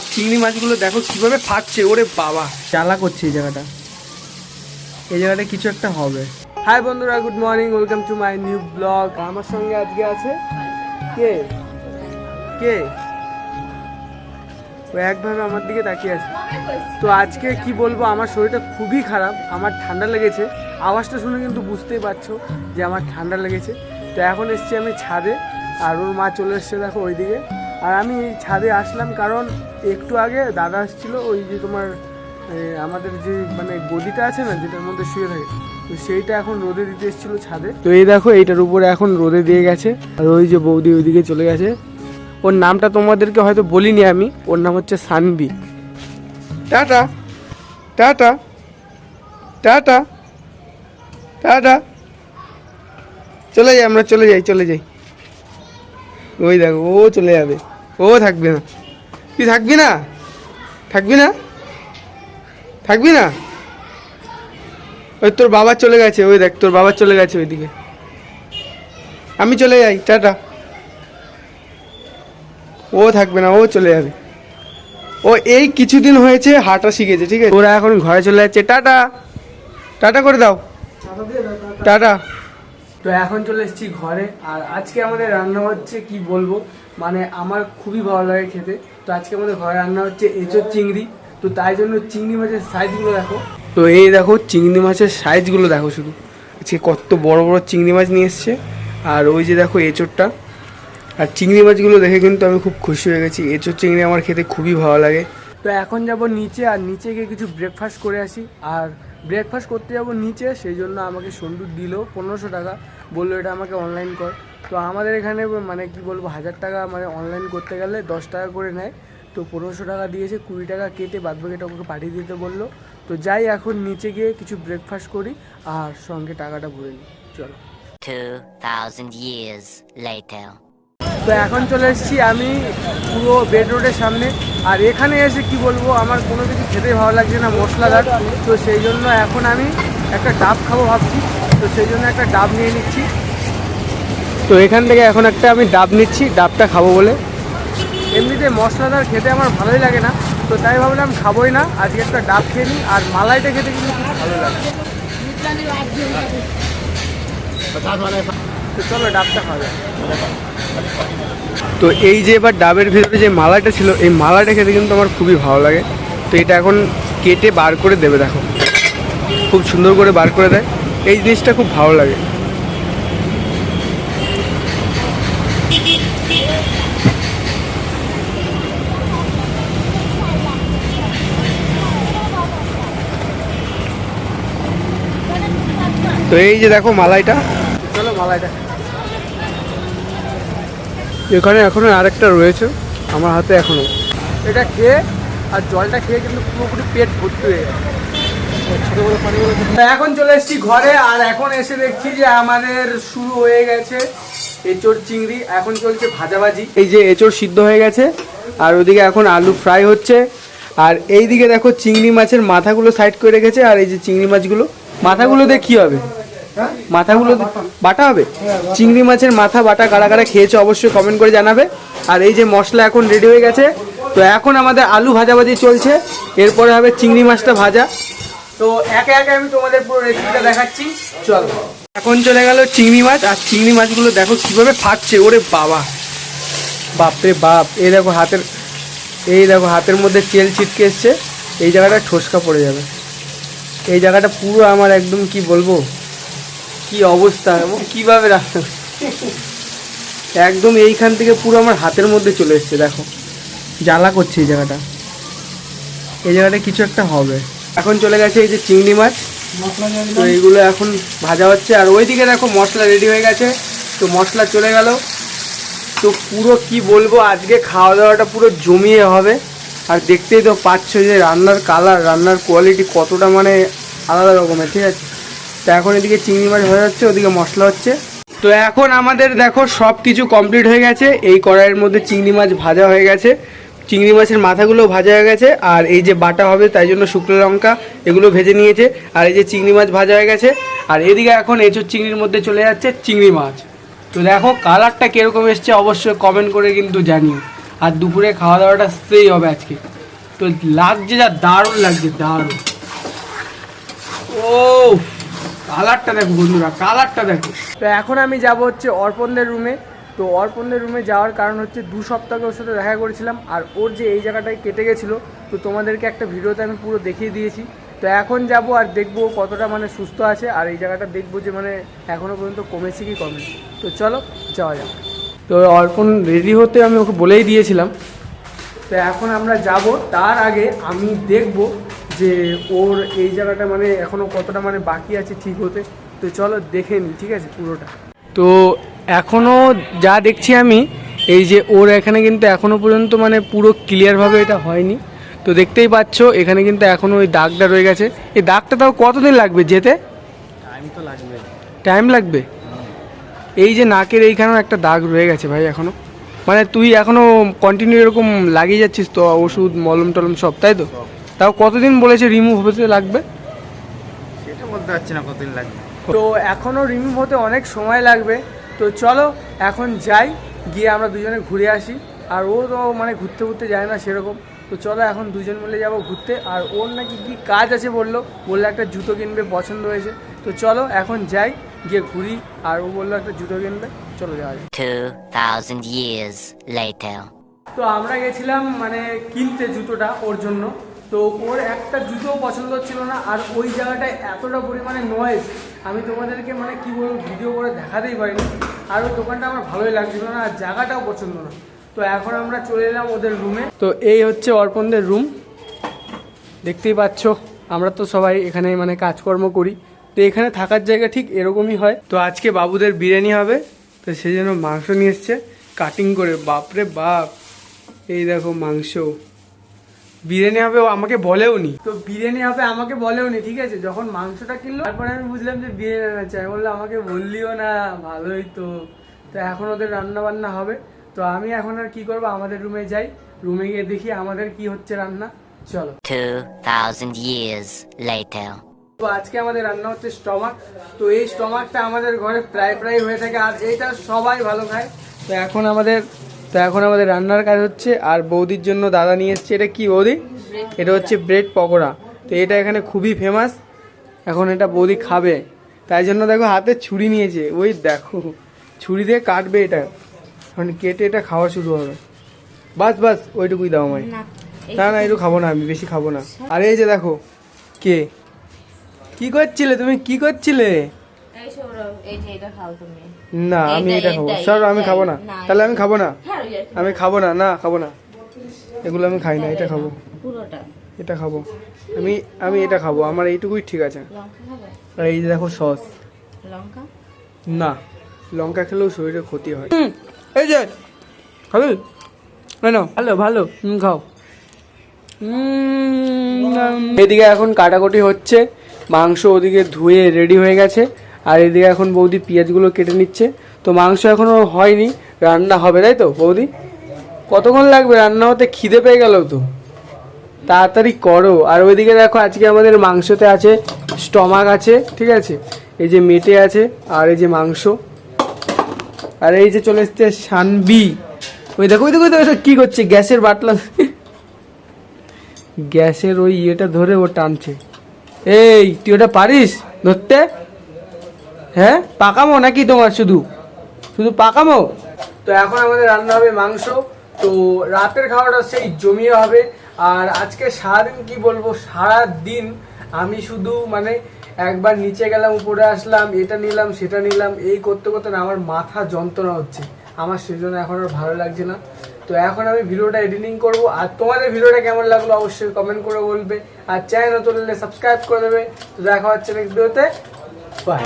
আর চিংড়ি মাছগুলো দেখো কিভাবে ফাটছে, ওরে বাবা জ্বালা করছে এই জায়গাটা কিছু একটা হবে। হাই বন্ধুরা, good morning, welcome to my new blog. আমার সঙ্গে আজকে আছে কে কে ও একভাবে আমার দিকে তাকিয়ে আছে। তো আজকে কি বলবো, আমার শরীরটা খুবই খারাপ, আমার ঠান্ডা লেগেছে। আওয়াজটা শুনে কিন্তু বুঝতেই পারছো যে আমার ঠান্ডা লেগেছে। তো এখন এসছি আমি ছাদে, আর ওর মা চলে এসছে দেখো ওইদিকে। আর আমি এই ছাদে আসলাম কারণ একটু আগে দাদা আসছিলো, ওই যে তোমার আমাদের যে মানে গদিটা আছে না, যেটার মধ্যে শুয়ে থাকে, তো সেইটা এখন রোদে দিতে এসেছিলো ছাদে। তো এই দেখো এইটার উপরে এখন রোদে দিয়ে গেছে, আর ওই যে বৌদি ওইদিকে চলে গেছে। ওর নামটা তোমাদেরকে হয়তো বলিনি আমি, ওর নাম হচ্ছে সানবি। টাটা টাটা টাটা টাটা, চলে যাই আমরা, চলে যাই। ওই দেখো ও চলে যাবে, ও থাকবে না। তুই থাকবি না? ওই তোর বাবা চলে গেছে, ওই দেখ তোর বাবা চলে গেছে ওইদিকে। আমি চলে যাই, টাটা। ও থাকবে না, ও চলে যাবে। ও এই কিছুদিন হয়েছে হাঁটা শিখেছে, ঠিক আছে? ওরা এখন ঘরে চলে যাচ্ছে। টাটা টাটা করে দাও, টাটা। তো এখন চলে এসেছি ঘরে, আর আজকে আমাদের রান্না হচ্ছে কি বলবো, মানে আমার খুবই ভালো লাগে খেতে। তো আজকে আমাদের ঘরে রান্না হচ্ছে এঁচোড় চিংড়ি। তো তাই জন্য চিংড়ি মাছের সাইজগুলো দেখো। তো এই দেখো চিংড়ি মাছের সাইজগুলো দেখো শুধু, আজকে কত বড় বড় চিংড়ি মাছ নিয়ে এসছে। আর ওই যে দেখো এঁচোড়টা, আর চিংড়ি মাছগুলো দেখে কিন্তু আমি খুব খুশি হয়ে গেছি। এঁচোড় চিংড়ি আমার খেতে খুবই ভালো লাগে। তো এখন যাব নিচে, আর নিচে গিয়ে কিছু ব্রেকফাস্ট করে আসি। আর ব্রেকফাস্ট করতে যাব নিচে, সেই জন্য আমাকে সন্টু দিল 1500 টাকা, বললো এটা আমাকে অনলাইন কর। তো আমাদের এখানে মানে কি বলবো, 1000 টাকা মানে অনলাইন করতে গেলে 10 টাকা করে নেয়। তো 1500 টাকা দিয়েছে, 20 টাকা কেটে বাদবাকিটা ওকে পাঠিয়ে দিতে বললো। তো যাই এখন নিচে গিয়ে কিছু ব্রেকফাস্ট করি, আর সঙ্গে টাকাটা ভরে নিই। চলো। 2000 years later. তো এখন চলে এসেছি আমি পুরো বেড রোডের সামনে। আর এখানে এসে কি বলবো, আমার কোনো কিছু খেতেই ভালো লাগছে না মশলাদার। তো সেই জন্য এখন আমি একটা ডাব খাবো ভাবছি, তো সেই জন্য একটা ডাব নিয়ে নিচ্ছি। তো এখান থেকে এখন একটা আমি ডাব নিচ্ছি, ডাবটা খাবো বলে। এমনিতে মশলাদার খেতে আমার ভালোই লাগে না, তো তাই ভাবলাম খাবোই না, আজকে একটা ডাব খেয়ে নিই। আর মালাইটা খেতে কিন্তু খুব ভালো লাগে। তো চলো ডাবটা খাওয়া যায়। তো এই যে এবার ডাবের ভেতরে যে মালাইটা ছিল, এই মালাইটা খেতে কিন্তু আমার খুবই ভালো লাগে। তো এটা এখন কেটে বার করে দেবে, দেখো খুব সুন্দর করে বার করে দেয়। এই জিনিসটা খুব ভালো লাগে। তো এই যে দেখো মালাইটা, চলো মালাইটা। এখানে এখনো আরেকটা রয়েছে আমার হাতে এখনো, এটা খেয়ে আর জলটা খেয়ে কিন্তু পুরোপুরি পেট ভর্তি হয়ে গেছে। এখন চলে এসেছি ঘরে, আর এখন এসে দেখছি যে আমাদের শুরু হয়ে গেছে এঁচোড় চিংড়ি। এখন চলছে ভাজাভাজি। এই যে এঁচোড় সিদ্ধ হয়ে গেছে, আর ওদিকে এখন আলু ফ্রাই হচ্ছে। আর এইদিকে দেখো চিংড়ি মাছের মাথাগুলো সাইড করে রেখেছে। আর এই যে চিংড়ি মাছগুলো, মাথাগুলো দিয়ে কী হবে? মাথাগুলো বাটা হবে। চিংড়ি মাছের মাথা বাটা কারা কারা খেয়েছে অবশ্যই কমেন্ট করে জানাবে। আর এই যে মশলা এখন রেডি হয়ে গেছে। তো এখন আমাদের আলু ভাজাভাজি চলছে, এরপরে হবে চিংড়ি মাছটা ভাজা। তো একে একে আমি তোমাদের পুরো রেসিপিটা দেখাচ্ছি, চলো। এখন চলে গেল চিংড়ি মাছ, আর চিংড়ি মাছগুলো দেখো কিভাবে ফাটছে, ওরে বাবা, বাপরে বাপ। এই দেখো হাতের মধ্যে তেল ছিটকে এসছে, এই জায়গাটা ঠোসকা পড়ে যাবে। এই জায়গাটা পুরো আমার একদম কি বলবো, কি অবস্থা, কিভাবে রাখতে একদম এইখান থেকে পুরো আমার হাতের মধ্যে চলে এসছে। দেখো জ্বালা করছে এই জায়গাটা কিছু একটা হবে। এখন চলে গেছে এই যে চিংড়ি মাছ, তো এইগুলো এখন ভাজা হচ্ছে। আর ওইদিকে দেখো মশলা রেডি হয়ে গেছে, তো মশলা চলে গেল। তো পুরো কি বলবো, আজকে খাওয়া দাওয়াটা পুরো জমিয়ে হবে। আর দেখতেই তো পাচ্ছ যে রান্নার কালার, রান্নার কোয়ালিটি কতটা মানে আলাদা রকমের, ঠিক আছে? তো এখন এদিকে চিংড়ি মাছ ভাজা হচ্ছে, ওদিকে মশলা হচ্ছে। তো এখন আমাদের দেখো সব কিছু কমপ্লিট হয়ে গেছে। এই কড়াইয়ের মধ্যে চিংড়ি মাছ ভাজা হয়ে গেছে, চিংড়ি মাছের মাথাগুলো ভাজা হয়ে গেছে। আর এই যে বাটা হবে তাই জন্য শুকনো লঙ্কা এগুলো ভেজে নিয়েছে। আর এই যে চিংড়ি মাছ ভাজা হয়ে গেছে। আর এদিকে এখন এঁচোড় চিংড়ির মধ্যে চলে যাচ্ছে চিংড়ি মাছ। তো দেখো কালারটা কীরকম এসছে অবশ্যই কমেন্ট করে কিন্তু জানিও। আর দুপুরে খাওয়া দাওয়াটা সেই হবে আজকে। তো লাগছে যা দারুণ লাগছে, দারুণ। ও কালারটা দেখো বন্ধুরা, কালারটা দেখো। তো এখন আমি যাব হচ্ছে অর্পণদের রুমে। তো অর্পণদের রুমে যাওয়ার কারণ হচ্ছে 2 সপ্তাহ ওর সাথে দেখা করেছিলাম, আর ওর যে এই জায়গাটায় কেটে গেছিলো, তো তোমাদেরকে একটা ভিডিওতে আমি পুরো দেখিয়ে দিয়েছি। তো এখন যাব আর দেখবো কতটা মানে সুস্থ আছে, আর এই জায়গাটা দেখবো যে মানে এখনও পর্যন্ত কমেছে কি কমে। তো চলো যাওয়া যাক। তো অর্পণ রেডি হতে আমি ওকে বলেই দিয়েছিলাম। তো এখন আমরা যাব, তার আগে আমি দেখব যে ওর এই জায়গাটা মানে এখনও কতটা মানে বাকি আছে ঠিক হতে। তো চলো দেখে নিই, ঠিক আছে পুরোটা। তো এখনও যা দেখছি আমি, এই যে ওর এখানে কিন্তু এখনও পর্যন্ত মানে পুরো ক্লিয়ারভাবে এটা হয়নি। তো দেখতেই পাচ্ছ এখানে কিন্তু এখনও ওই দাগটা রয়ে গেছে। এই দাগটা তাও কতদিন লাগবে যেতে? টাইম লাগবে। এই যে নাকের এইখানেও একটা দাগ রয়ে গেছে ভাই এখনও, মানে তুই এখনও কন্টিনিউ এরকম লাগিয়ে যাচ্ছিস তো ওষুধ মলম টলম সব, তাই তো? তাও কতদিন বলেছে রিমুভ হতে লাগবে? সেটা বলতে পারছি না কতদিন লাগবে। তো এখনও রিমুভ হতে অনেক সময় লাগবে। তো চলো এখন যাই, গিয়ে আমরা দুজনে ঘুরে আসি। আর ও তো মানে ঘুরতে ঘুরতে যায় না সেরকম। তো চলো এখন দুজন মিলে যাবো ঘুরতে। আর ওর নাকি কী কাজ আছে বললো একটা জুতো কিনবে, পছন্দ হয়েছে। তো চলো এখন যাই, গিয়ে ঘুরি। আর ও বললো একটা জুতো কিনবে, চলো যাওয়া যায়। 2000 years later. তো আমরা গেছিলাম মানে কিনতে জুতোটা ওর জন্য। তো ওর একটা জুতো পছন্দ হচ্ছিল না, আর ওই জায়গাটায় এতটা পরিমাণে নয়েজ, আমি তোমাদেরকে মানে কী বলবো ভিডিও করে দেখাতেই পারিনি। আর ওই দোকানটা আমার ভালোই লাগছিল না, আর জায়গাটাও পছন্দ না। তো এখন আমরা চলে এলাম ওদের রুমে। তো এই হচ্ছে অর্পণদের রুম, দেখতেই পাচ্ছ। আমরা তো সবাই এখানে মানে কাজকর্ম করি, তো এখানে থাকার জায়গা ঠিক এরকমই হয়। তো আজকে বাবুদের বিরিয়ানি হবে, তো সেই জন্য মাংস নিয়ে এসছে কাটিং করে। বাপরে বাপ, এই দেখো মাংস। বিরিয়ানি হবে, ও আমাকে বলেও নি। তো বিরিয়ানি হবে আমাকে বলেও নি, ঠিক আছে। যখন মাংসটা কিনলো তারপরে আমি বুঝলাম যে বিরিয়ানি আনা চাই, বললাম আমাকে বললিও না, ভালোই তো। তো এখন ওদের রান্না বান্না হবে। তো আমি এখন আর কি করবো, আমাদের রুমে যাই, রুমে গিয়ে দেখি আমাদের কি হচ্ছে রান্না। চলো। 2000 years later. তো আজকে আমাদের রান্না হচ্ছে স্টমাক। তো এই স্টমাকটা আমাদের ঘরে প্রায় হয়ে থাকে, আর এইটা সবাই ভালো খায়। তো এখন আমাদের রান্নার কাজ হচ্ছে। আর বৌদির জন্য দাদা নিয়ে এসছে, এটা কি বৌদি? এটা হচ্ছে ব্রেড পকোড়া। তো এটা এখানে খুবই ফেমাস, এখন এটা বৌদি খাবে, তাই জন্য দেখো হাতে ছুরি নিয়েছে। ওই দেখো ছুরি দিয়ে কাটবে এটা, এখন কেটে এটা খাওয়া শুরু হবে। বাস ওইটুকুই দাও আমায়। না একটু খাবো না, আমি বেশি খাবো না। আর এই যে দেখো কে কি করছিলে, তুমি কি করছিলে? না আমি এটা খাবো, সর আমি খাবো না। তাহলে আমি খাবো না, আমি খাবো না, না খাবো না, এগুলো আমি খাই না। এটা খাবো, এটা খাবো আমি এটা খাবো, আমার এইটুকুই ঠিক আছে। আর এই যে দেখো সস, না লঙ্কা খেলেও শরীরে ক্ষতি হয়। এই যে খাবি? ভালো খাও। এদিকে এখন কাটাকুটি হচ্ছে, মাংস ওদিকে ধুয়ে রেডি হয়ে গেছে। আর এদিকে এখন বৌদি পেঁয়াজগুলো কেটে নিচ্ছে। তো মাংস এখনো হয়নি, রান্না হবে, তাই তো বৌদি? কতক্ষণ লাগবে রান্না হতে? খিদে পেয়ে গেল তো, তাড়াতাড়ি করো। আর ওইদিকে দেখো আজকে আমাদের মাংসতে আছে স্টমাক আছে, ঠিক আছে, এই যে মেটে আছে, আর এই যে মাংস, আর এই যে চলে এসছে সানবি। ওই দেখো কি করছে, গ্যাসের বাটলা, গ্যাসের ওই ইয়েটা ধরে ও টানছে। এই তুই ওটা পারিস ধরতে? হ্যাঁ পাকামো নাকি তোমার, শুধু পাকামো? তো এখন আমাদের রান্না হবে মাংস। তো রাতের খাওয়াটা সেই জমিয়ে হবে। আর আজকে সারাদিন কি বলবো, সারাদিন আমি শুধু মানে একবার নিচে গেলাম, উপরে আসলাম, এটা নিলাম সেটা নিলাম, এই করতে করতে না আমার মাথা যন্ত্রণা হচ্ছে আমার, সেজন্য এখন আর ভালো লাগছে না। তো এখন আমি ভিডিওটা এডিটিং করব। আর তোমাদের ভিডিওটা কেমন লাগলো অবশ্যই কমেন্ট করে বলবে। আর চ্যানেল নতুন হলে সাবস্ক্রাইব করে দেবে। তো দেখা হচ্ছে নেক্সট ভিডিওতে, বাই।